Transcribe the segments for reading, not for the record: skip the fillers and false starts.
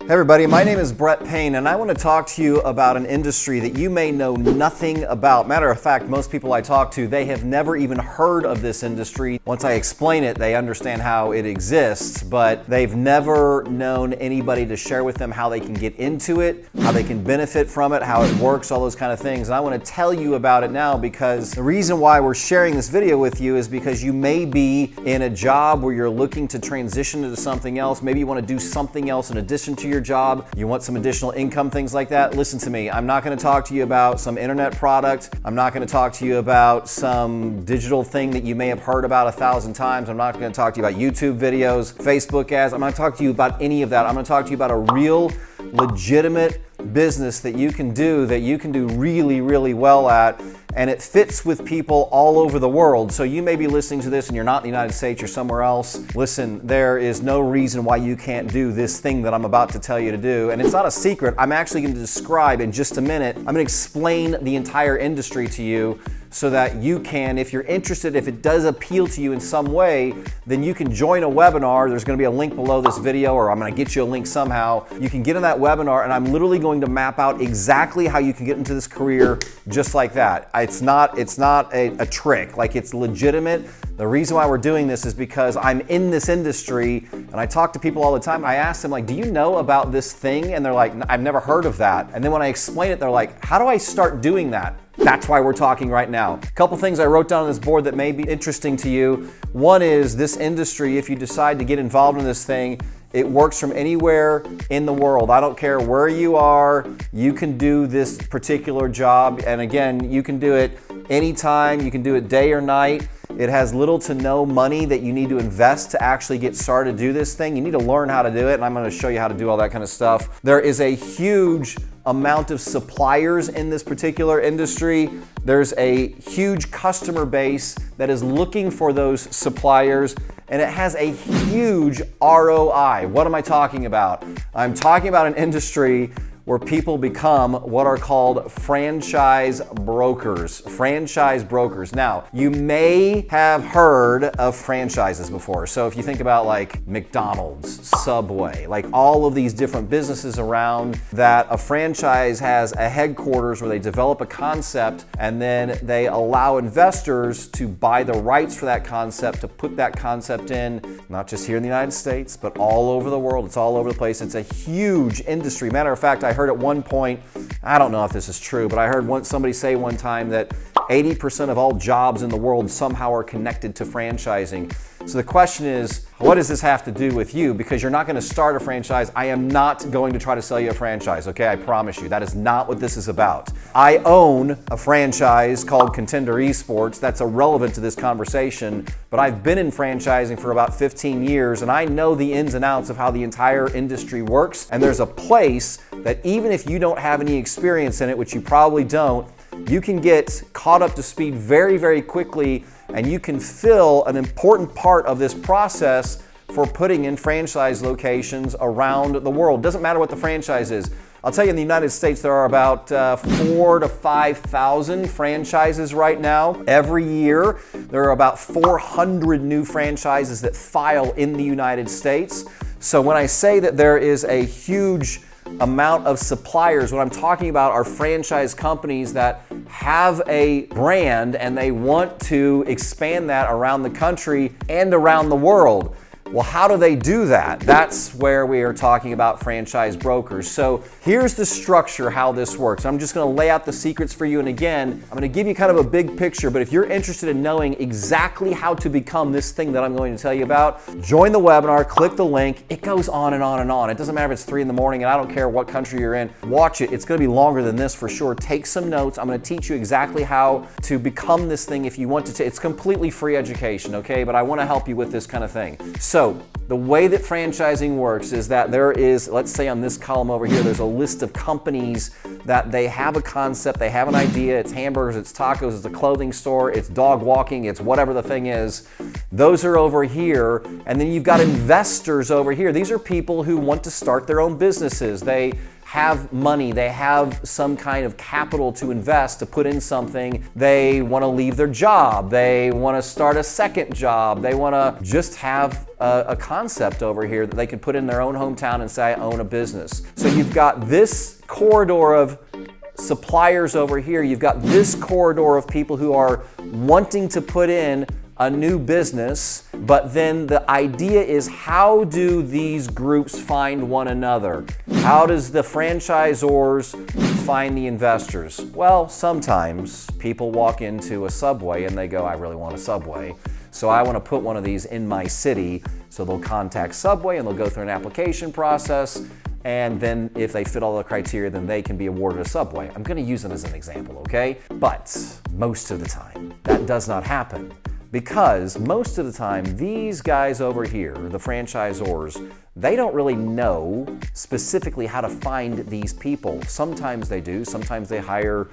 Hey everybody, my name is Brett Payne and I want to talk to you about an industry that you may know nothing about. Matter of fact, most people I talk to, they have never even heard of this industry. Once I explain it, they understand how it exists, but they've never known anybody to share with them how they can get into it, how they can benefit from it, how it works, all those kind of things. And I want to tell you about it now because the reason why we're sharing this video with you is because you may be in a job where you're looking to transition into something else. Maybe you want to do something else in addition to your job. You want some additional income, things like that. Listen to me. I'm not going to talk to you about some internet product. I'm not going to talk to you about some digital thing that you may have heard about 1,000 times. I'm not going to talk to you about YouTube videos, Facebook ads. I'm not going to talk to you about any of that. I'm going to talk to you about a real, legitimate business that you can do really, really well at, and it fits with people all over the world. So you may be listening to this and you're not in the United States, you're somewhere else. Listen, there is no reason why you can't do this thing that I'm about to tell you to do. And it's not a secret. I'm actually going to describe in just a minute. I'm going to explain the entire industry to you so that you can, if you're interested, if it does appeal to you in some way, then you can join a webinar. There's going to be a link below this video, or I'm going to get you a link somehow. You can get in that webinar and I'm literally going to map out exactly how you can get into this career just like that. It's not a trick, like it's legitimate. The reason why we're doing this is because I'm in this industry and I talk to people all the time. I ask them, like, do you know about this thing? And they're like, I've never heard of that. And then when I explain it, they're like, how do I start doing that? That's why we're talking right now. A couple things I wrote down on this board that may be interesting to you. One is this industry, if you decide to get involved in this thing, it works from anywhere in the world. I don't care where you are, you can do this particular job. And again, you can do it anytime, you can do it day or night. It has little to no money that you need to invest to actually get started to do this thing. You need to learn how to do it, and I'm going to show you how to do all that kind of stuff. There is a huge amount of suppliers in this particular industry. There's a huge customer base that is looking for those suppliers, and it has a huge ROI. What am I talking about? I'm talking about an industry where people become what are called franchise brokers. Franchise brokers. Now, you may have heard of franchises before. So if you think about like McDonald's, Subway, like all of these different businesses around that, a franchise has a headquarters where they develop a concept and then they allow investors to buy the rights for that concept, to put that concept in, not just here in the United States, but all over the world. It's all over the place. It's a huge industry. Matter of fact, I heard at one point, I don't know if this is true, but I heard somebody say one time that 80% of all jobs in the world somehow are connected to franchising. So the question is, what does this have to do with you? Because you're not going to start a franchise. I am not going to try to sell you a franchise, okay? I promise you. That is not what this is about. I own a franchise called Contender Esports. That's irrelevant to this conversation, but I've been in franchising for about 15 years, and I know the ins and outs of how the entire industry works. And there's a place that even if you don't have any experience in it, which you probably don't, you can get caught up to speed very, very quickly, and you can fill an important part of this process for putting in franchise locations around the world. Doesn't matter what the franchise is. I'll tell you, in the United States, there are about 4,000 to 5,000 franchises right now. Every year, there are about 400 new franchises that file in the United States. So when I say that there is a huge amount of suppliers, what I'm talking about are franchise companies that have a brand and they want to expand that around the country and around the world. Well, how do they do that? That's where we are talking about franchise brokers. So here's the structure, how this works. I'm just going to lay out the secrets for you. And again, I'm going to give you kind of a big picture, but if you're interested in knowing exactly how to become this thing that I'm going to tell you about, join the webinar, click the link. It goes on and on and on. It doesn't matter if it's 3 in the morning and I don't care what country you're in. Watch it. It's going to be longer than this for sure. Take some notes. I'm going to teach you exactly how to become this thing if you want to. It's completely free education, okay? But I want to help you with this kind of thing. So the way that franchising works is that there is, let's say on this column over here, there's a list of companies that they have a concept, they have an idea, it's hamburgers, it's tacos, it's a clothing store, it's dog walking, it's whatever the thing is. Those are over here. And then you've got investors over here. These are people who want to start their own businesses. They have money, they have some kind of capital to invest, to put in something. They want to leave their job, they want to start a second job, they want to just have a concept over here that they can put in their own hometown and say, I own a business. So you've got this corridor of suppliers over here, you've got this corridor of people who are wanting to put in a new business, but then the idea is, how do these groups find one another? How does the franchisors find the investors? Well, sometimes people walk into a Subway and they go, I really want a Subway, so I want to put one of these in my city. So they'll contact Subway and they'll go through an application process, and then if they fit all the criteria, then they can be awarded a Subway. I'm going to use them as an example, okay? But most of the time, that does not happen. Because most of the time, these guys over here, the franchisors, they don't really know specifically how to find these people. Sometimes they do, sometimes they hire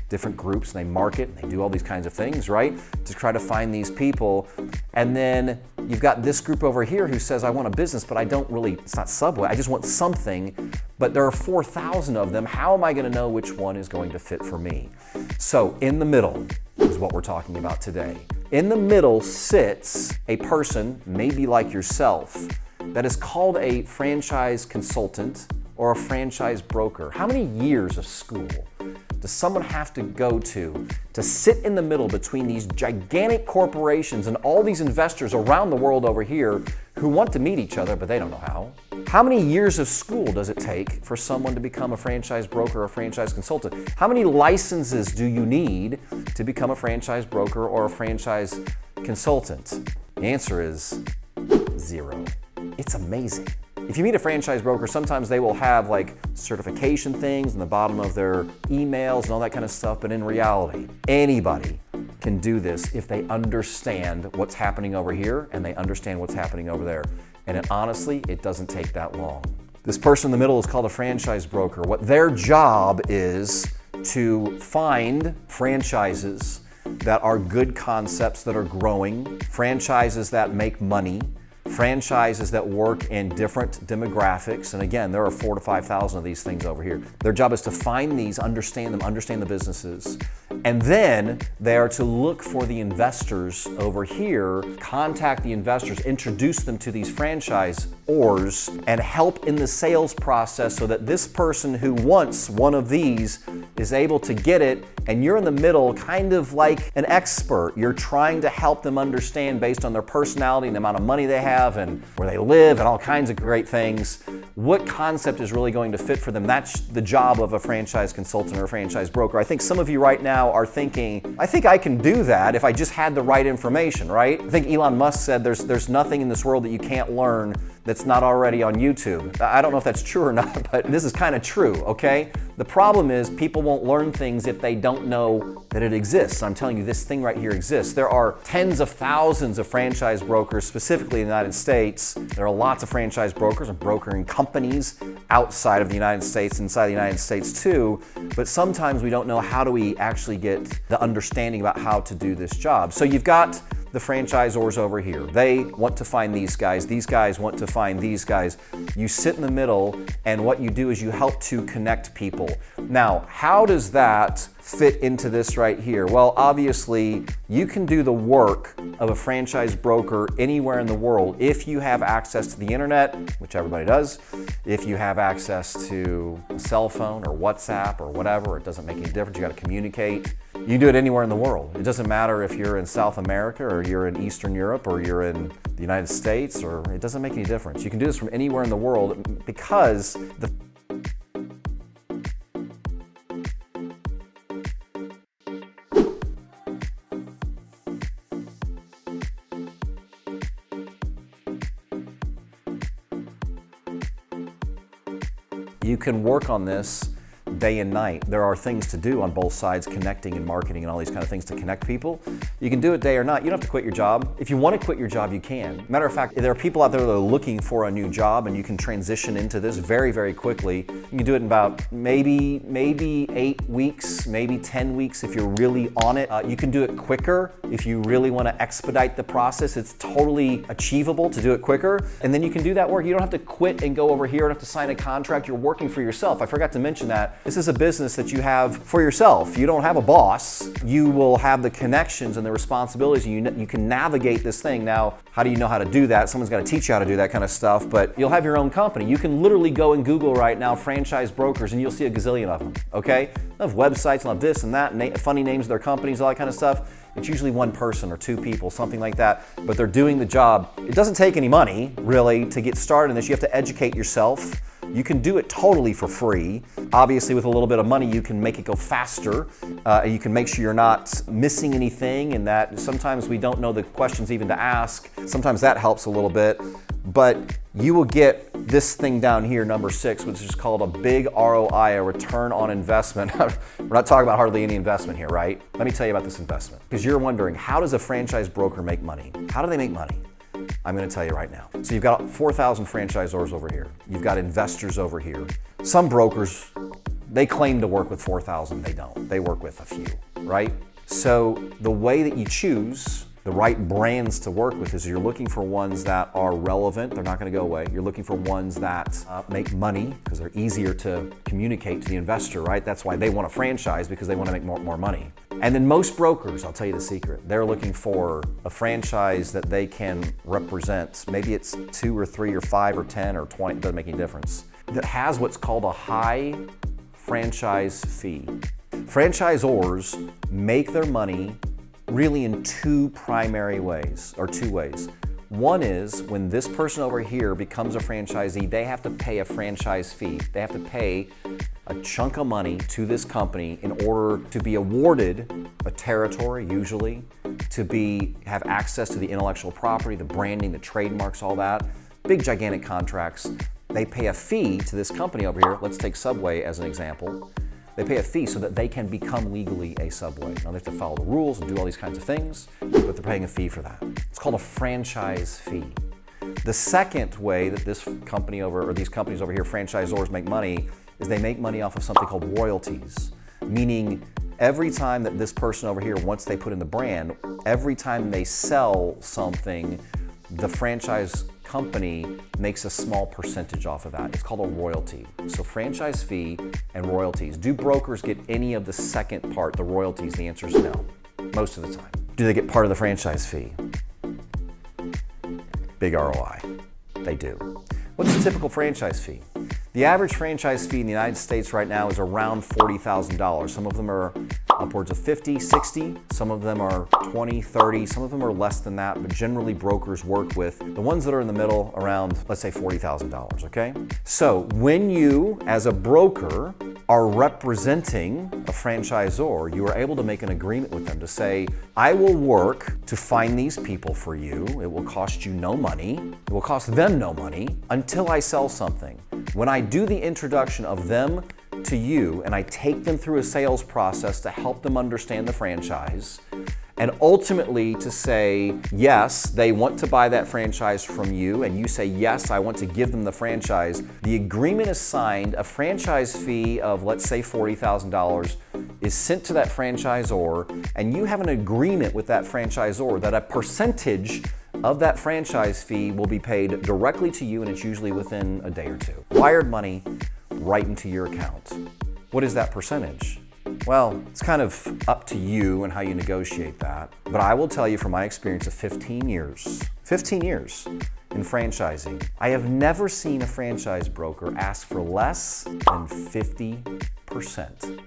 different groups and they market and they do all these kinds of things, right? To try to find these people. And then you've got this group over here who says, I want a business, but I don't really, it's not Subway, I just want something, but there are 4,000 of them. How am I gonna know which one is going to fit for me? So in the middle is what we're talking about today. In the middle sits a person, maybe like yourself, that is called a franchise consultant or a franchise broker. How many years of school does someone have to go to sit in the middle between these gigantic corporations and all these investors around the world over here who want to meet each other, but they don't know how? How many years of school does it take for someone to become a franchise broker or a franchise consultant? How many licenses do you need to become a franchise broker or a franchise consultant? The answer is 0. It's amazing. If you meet a franchise broker, sometimes they will have like certification things in the bottom of their emails and all that kind of stuff, but in reality, anybody can do this if they understand what's happening over here and they understand what's happening over there. And honestly, it doesn't take that long. This person in the middle is called a franchise broker. What their job is to find franchises that are good concepts that are growing, franchises that make money, franchises that work in different demographics. And again, there are 4,000 to 5,000 of these things over here. Their job is to find these, understand them, understand the businesses. And then they are to look for the investors over here, contact the investors, introduce them to these franchisors, and help in the sales process so that this person who wants one of these is able to get it. And you're in the middle, kind of like an expert. You're trying to help them understand, based on their personality and the amount of money they have and where they live and all kinds of great things, what concept is really going to fit for them. That's the job of a franchise consultant or a franchise broker. I think some of you right now are thinking, I think I can do that if I just had the right information, right? I think Elon Musk said there's nothing in this world that you can't learn that's not already on YouTube. I don't know if that's true or not, but this is kind of true, okay? The problem is people won't learn things if they don't know that it exists. I'm telling you, this thing right here exists. There are tens of thousands of franchise brokers, specifically in the United States. There are lots of franchise brokers and brokering companies outside of the United States, inside the United States too, but sometimes we don't know how do we actually get the understanding about how to do this job. So you've got the franchisors over here. They want to find these guys want to find these guys. You sit in the middle, and what you do is you help to connect people. Now, how does that fit into this right here? Well, obviously, you can do the work of a franchise broker anywhere in the world if you have access to the internet, which everybody does. If you have access to a cell phone or WhatsApp or whatever, it doesn't make any difference. You got to communicate. You can do it anywhere in the world. It doesn't matter if you're in South America or you're in Eastern Europe or you're in the United States, or it doesn't make any difference. You can do this from anywhere in the world because you can work on this work day and night. There are things to do on both sides, connecting and marketing and all these kind of things to connect people. You can do it day or night. You don't have to quit your job. If you want to quit your job, you can. Matter of fact, there are people out there that are looking for a new job, and you can transition into this very, very quickly. You can do it in about maybe 8 weeks, maybe 10 weeks if you're really on it. You can do it quicker if you really want to expedite the process. It's totally achievable to do it quicker. And then you can do that work. You don't have to quit and go over here and have to sign a contract. You're working for yourself. I forgot to mention that. This is a business that you have for yourself. You don't have a boss. You will have the connections and the responsibilities. You can navigate this thing. Now, how do you know how to do that? Someone's got to teach you how to do that kind of stuff, but you'll have your own company. You can literally go and Google right now franchise brokers and you'll see a gazillion of them, okay? They'll have websites, they'll have this and that, funny names of their companies, all that kind of stuff. It's usually one person or two people, something like that, but they're doing the job. It doesn't take any money, really, to get started in this. You have to educate yourself. You can do it totally for free. Obviously, with a little bit of money, you can make it go faster. You can make sure you're not missing anything, and that sometimes we don't know the questions even to ask. Sometimes that helps a little bit, but you will get this thing down here, number 6, which is called a big ROI, a return on investment. We're not talking about hardly any investment here, right? Let me tell you about this investment, because you're wondering, how does a franchise broker make money? How do they make money? I'm going to tell you right now. So you've got 4,000 franchisors over here. You've got investors over here. Some brokers, they claim to work with 4,000. They don't. They work with a few, right? So the way that you choose the right brands to work with is you're looking for ones that are relevant. They're not going to go away. You're looking for ones that make money because they're easier to communicate to the investor, right? That's why they want a franchise, because they want to make more money. And then most brokers, I'll tell you the secret, they're looking for a franchise that they can represent. Maybe it's 2 or 3 or 5 or 10 or 20, it doesn't make any difference. That has what's called a high franchise fee. Franchisors make their money really in 2 primary ways, or 2 ways. One is when this person over here becomes a franchisee, they have to pay a franchise fee. They have to pay a chunk of money to this company in order to be awarded a territory, usually, to have access to the intellectual property, the branding, the trademarks, all that. Big, gigantic contracts. They pay a fee to this company over here. Let's take Subway as an example. They pay a fee so that they can become legally a Subway. Now they have to follow the rules and do all these kinds of things, but they're paying a fee for that. It's called a franchise fee. The second way that these companies over here, franchisors, make money is they make money off of something called royalties. Meaning every time that this person over here, once they put in the brand, every time they sell something, the franchise company makes a small percentage off of that. It's called a royalty. So franchise fee and royalties. Do brokers get any of the second part, the royalties? The answer is no, most of the time. Do they get part of the franchise fee? Big ROI. They do. What's the typical franchise fee? The average franchise fee in the United States right now is around $40,000. Some of them are upwards of 50, 60. Some of them are 20, 30. Some of them are less than that, but generally brokers work with the ones that are in the middle around, let's say $40,000, okay? So when you, as a broker, are representing a franchisor, you are able to make an agreement with them to say, I will work to find these people for you. It will cost you no money. It will cost them no money until I sell something. When I do the introduction of them to you and I take them through a sales process to help them understand the franchise, and ultimately to say, yes, they want to buy that franchise from you, and you say, yes, I want to give them the franchise, the agreement is signed, a franchise fee of, let's say, $40,000 is sent to that franchisor, and you have an agreement with that franchisor that a percentage of that franchise fee will be paid directly to you, and it's usually within a day or 2. Wired money right into your account. What is that percentage? Well, it's kind of up to you and how you negotiate that. But I will tell you from my experience of 15 years in franchising, I have never seen a franchise broker ask for less than 50%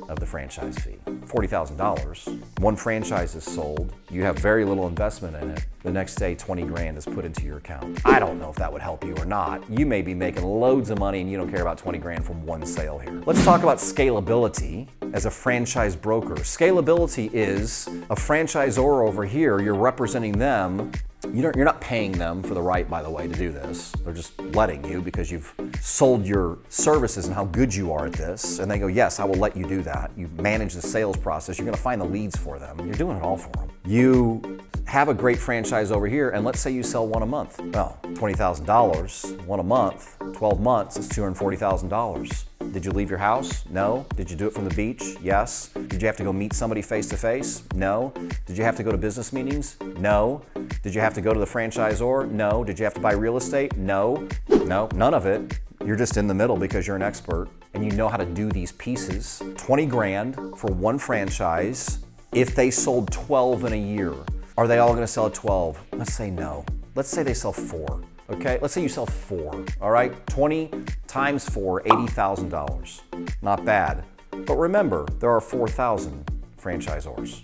of the franchise fee. $40,000. One franchise is sold. You have very little investment in it. The next day, 20 grand is put into your account. I don't know if that would help you or not. You may be making loads of money and you don't care about 20 grand from one sale here. Let's talk about scalability as a franchise broker. Scalability is a franchisor over here, you're representing them, You're not paying them for the right, by the way, to do this. They're just letting you because you've sold your services and how good you are at this. And they go, yes, I will let you do that. You manage the sales process. You're going to find the leads for them. You're doing it all for them. You have a great franchise over here, and let's say you sell one a month. Well, $20,000, one a month, 12 months, it's $240,000. Did you leave your house? No. Did you do it from the beach? Yes. Did you have to go meet somebody face to face? No. Did you have to go to business meetings? No. Did you have to go to the franchisor? No. Did you have to buy real estate? No. No, none of it. You're just in the middle because you're an expert and you know how to do these pieces. 20 grand for one franchise. If they sold 12 in a year, are they all going to sell at 12? Let's say no. Let's say they sell 4. Okay, let's say you sell 4, all right? 20 times 4, $80,000. Not bad. But remember, there are 4,000 franchisors.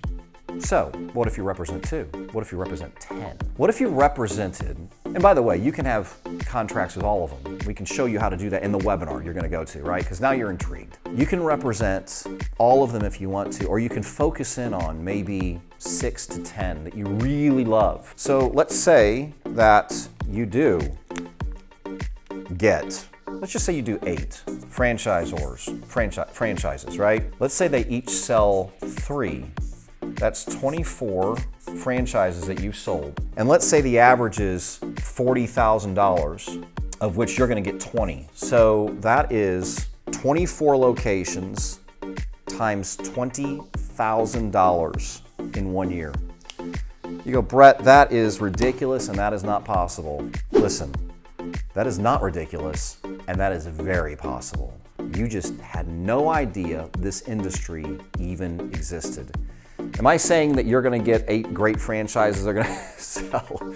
So, what if you represent 2? What if you represent 10? What if you represented, and by the way, you can have contracts with all of them. We can show you how to do that in the webinar you're gonna go to, right? Because now you're intrigued. You can represent all of them if you want to, or you can focus in on maybe 6 to 10 that you really love. So let's say that you do get, let's just say you do 8 franchises, right? Let's say they each sell 3. That's 24 franchises that you've sold. And let's say the average is $40,000, of which you're gonna get 20. So that is 24 locations times $20,000 in 1 year. You go, Brett, that is ridiculous and that is not possible. Listen, that is not ridiculous and that is very possible. You just had no idea this industry even existed. Am I saying that you're gonna get 8 great franchises that are gonna sell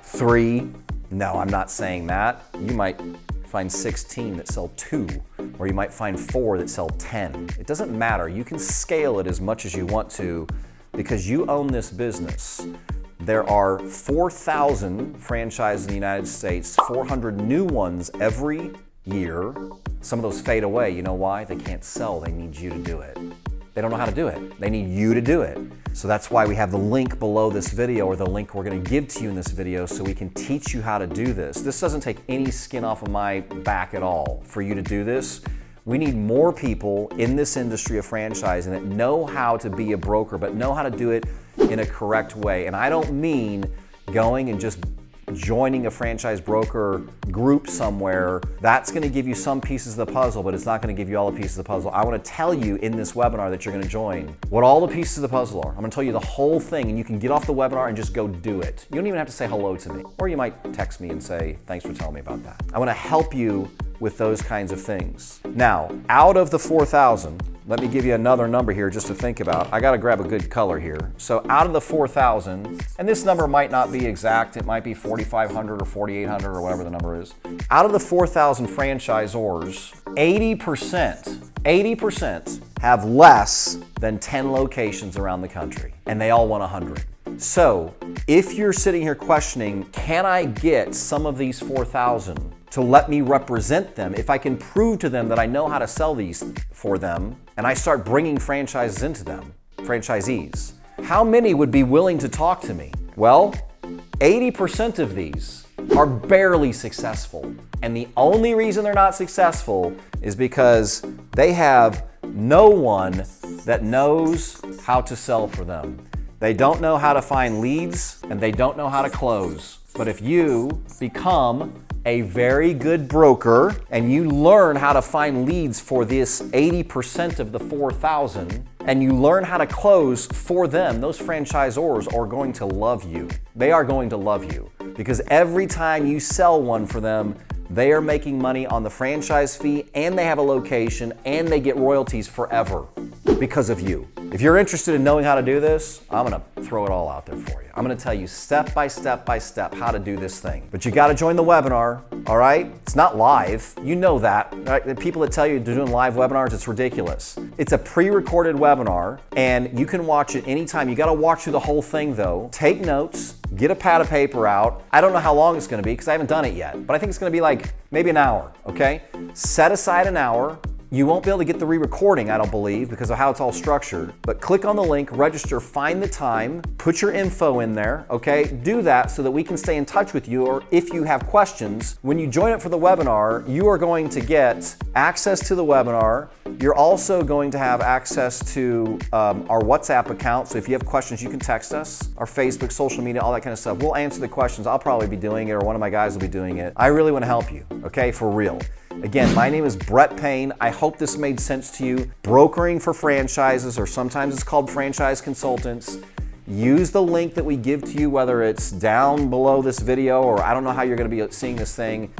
3? No, I'm not saying that. You might find 16 that sell 2, or you might find 4 that sell 10. It doesn't matter. You can scale it as much as you want to because you own this business. There are 4,000 franchises in the United States, 400 new ones every year. Some of those fade away. You know why? They can't sell. They need you to do it. They don't know how to do it. They need you to do it. So that's why we have the link below this video, or the link we're gonna give to you in this video so we can teach you how to do this. This doesn't take any skin off of my back at all for you to do this. We need more people in this industry of franchising that know how to be a broker, but know how to do it in a correct way. And I don't mean going and just joining a franchise broker group somewhere. That's gonna give you some pieces of the puzzle, but it's not gonna give you all the pieces of the puzzle. I wanna tell you in this webinar that you're gonna join what all the pieces of the puzzle are. I'm gonna tell you the whole thing and you can get off the webinar and just go do it. You don't even have to say hello to me. Or you might text me and say, thanks for telling me about that. I wanna help you with those kinds of things. Now, out of the 4,000, let me give you another number here just to think about. I gotta grab a good color here. So out of the 4,000, and this number might not be exact, it might be 4,500 or 4,800 or whatever the number is. Out of the 4,000 franchisors, 80% have less than 10 locations around the country, and they all want 100. So if you're sitting here questioning, can I get some of these 4,000 to let me represent them, if I can prove to them that I know how to sell these for them, and I start bringing franchises into them, franchisees, how many would be willing to talk to me? Well, 80% of these are barely successful. And the only reason they're not successful is because they have no one that knows how to sell for them. They don't know how to find leads and they don't know how to close. But if you become a very good broker and you learn how to find leads for this 80% of the 4,000 and you learn how to close for them, those franchisors are going to love you. They are going to love you because every time you sell one for them, they are making money on the franchise fee and they have a location and they get royalties forever because of you. If you're interested in knowing how to do this, I'm gonna throw it all out there for you. I'm gonna tell you step by step by step how to do this thing. But you gotta join the webinar, all right? It's not live, you know that. Right? The people that tell you they're doing live webinars, it's ridiculous. It's a pre-recorded webinar and you can watch it anytime. You gotta watch through the whole thing though. Take notes, get a pad of paper out. I don't know how long it's gonna be because I haven't done it yet, but I think it's gonna be like maybe an hour, okay? Set aside an hour You won't be able to get the re-recording, I don't believe, because of how it's all structured. But click on the link, register, find the time, put your info in there, okay? Do that so that we can stay in touch with you, or if you have questions. When you join up for the webinar, you are going to get access to the webinar. You're also going to have access to our WhatsApp account. So if you have questions, you can text us, our Facebook, social media, all that kind of stuff. We'll answer the questions. I'll probably be doing it, or one of my guys will be doing it. I really want to help you, okay? For real. Again, my name is Brett Payne. I hope this made sense to you. Brokering for franchises, or sometimes it's called franchise consultants. Use the link that we give to you, whether it's down below this video, or I don't know how you're going to be seeing this thing.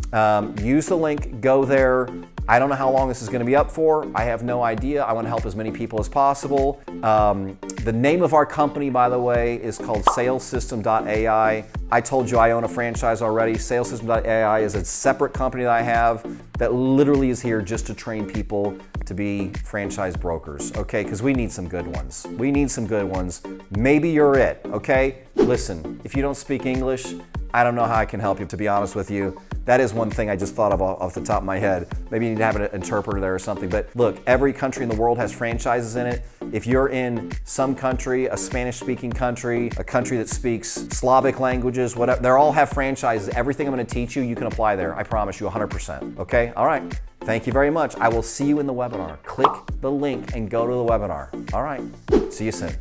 Use the link, go there. I don't know how long this is going to be up for. I have no idea. I want to help as many people as possible. The name of our company, by the way, is called SalesSystem.ai. I told you I own a franchise already. SalesSystem.ai is a separate company that I have that literally is here just to train people to be franchise brokers, okay? Because we need some good ones. We need some good ones. Maybe you're it, okay? Listen, if you don't speak English, I don't know how I can help you, to be honest with you. That is one thing I just thought of off the top of my head. Maybe you need to have an interpreter there or something. But look, every country in the world has franchises in it. If you're in some country, a Spanish-speaking country, a country that speaks Slavic languages, whatever, they all have franchises. Everything I'm going to teach you, you can apply there. I promise you 100%. Okay? All right. Thank you very much. I will see you in the webinar. Click the link and go to the webinar. All right. See you soon.